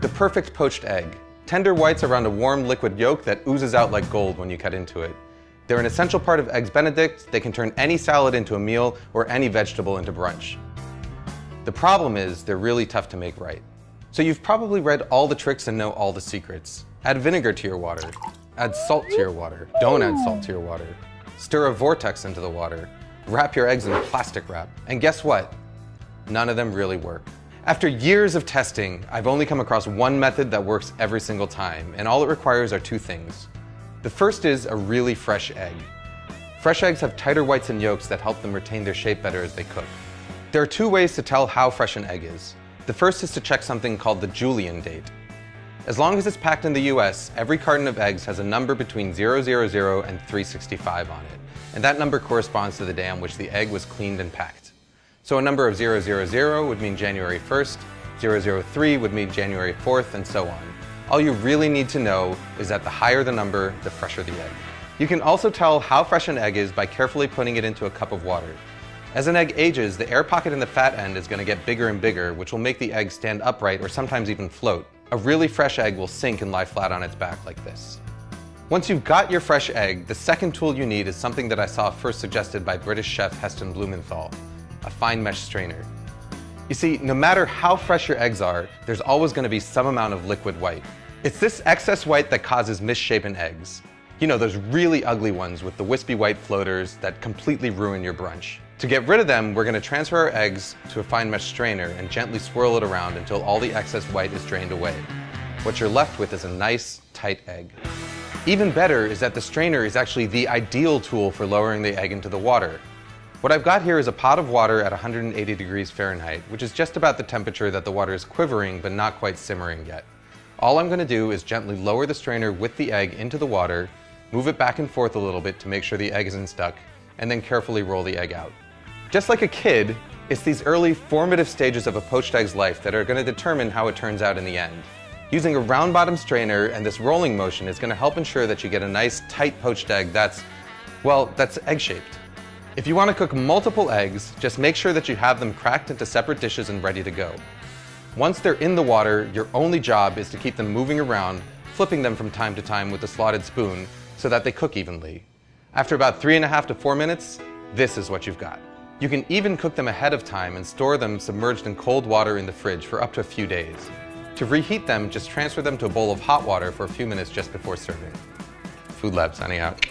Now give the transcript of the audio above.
The perfect poached egg. Tender whites around a warm liquid yolk that oozes out like gold when you cut into it. They're an essential part of Eggs Benedict. They can turn any salad into a meal or any vegetable into brunch. The problem is they're really tough to make right. So you've probably read all the tricks and know all the secrets. Add vinegar to your water. Add salt to your water. Don't add salt to your water. Stir a vortex into the water. Wrap your eggs in plastic wrap. And guess what? None of them really work. After years of testing, I've only come across one method that works every single time, and all it requires are two things. The first is a really fresh egg. Fresh eggs have tighter whites and yolks that help them retain their shape better as they cook. There are two ways to tell how fresh an egg is. The first is to check something called the Julian date. As long as it's packed in the US, every carton of eggs has a number between 000 and 365 on it, and that number corresponds to the day on which the egg was cleaned and packed. So a number of 000 would mean January 1st, 003 would mean January 4th, and so on. All you really need to know is that the higher the number, the fresher the egg. You can also tell how fresh an egg is by carefully putting it into a cup of water. As an egg ages, the air pocket in the fat end is going to get bigger and bigger, which will make the egg stand upright or sometimes even float. A really fresh egg will sink and lie flat on its back like this. Once you've got your fresh egg, the second tool you need is something that I saw first suggested by British chef Heston Blumenthal, a fine mesh strainer. You see, no matter how fresh your eggs are, there's always going to be some amount of liquid white. It's this excess white that causes misshapen eggs. You know, those really ugly ones with the wispy white floaters that completely ruin your brunch. To get rid of them, we're going to transfer our eggs to a fine mesh strainer and gently swirl it around until all the excess white is drained away. What you're left with is a nice, tight egg. Even better is that the strainer is actually the ideal tool for lowering the egg into the water. What I've got here is a pot of water at 180 degrees Fahrenheit, which is just about the temperature that the water is quivering but not quite simmering yet. All I'm going to do is gently lower the strainer with the egg into the water, move it back and forth a little bit to make sure the egg isn't stuck, and then carefully roll the egg out. Just like a kid, it's these early formative stages of a poached egg's life that are going to determine how it turns out in the end. Using a round bottom strainer and this rolling motion is going to help ensure that you get a nice tight poached egg that's egg-shaped. If you want to cook multiple eggs, just make sure that you have them cracked into separate dishes and ready to go. Once they're in the water, your only job is to keep them moving around, flipping them from time to time with a slotted spoon so that they cook evenly. After about 3.5 to 4 minutes, this is what you've got. You can even cook them ahead of time and store them submerged in cold water in the fridge for up to a few days. To reheat them, just transfer them to a bowl of hot water for a few minutes just before serving. Food Lab signing out.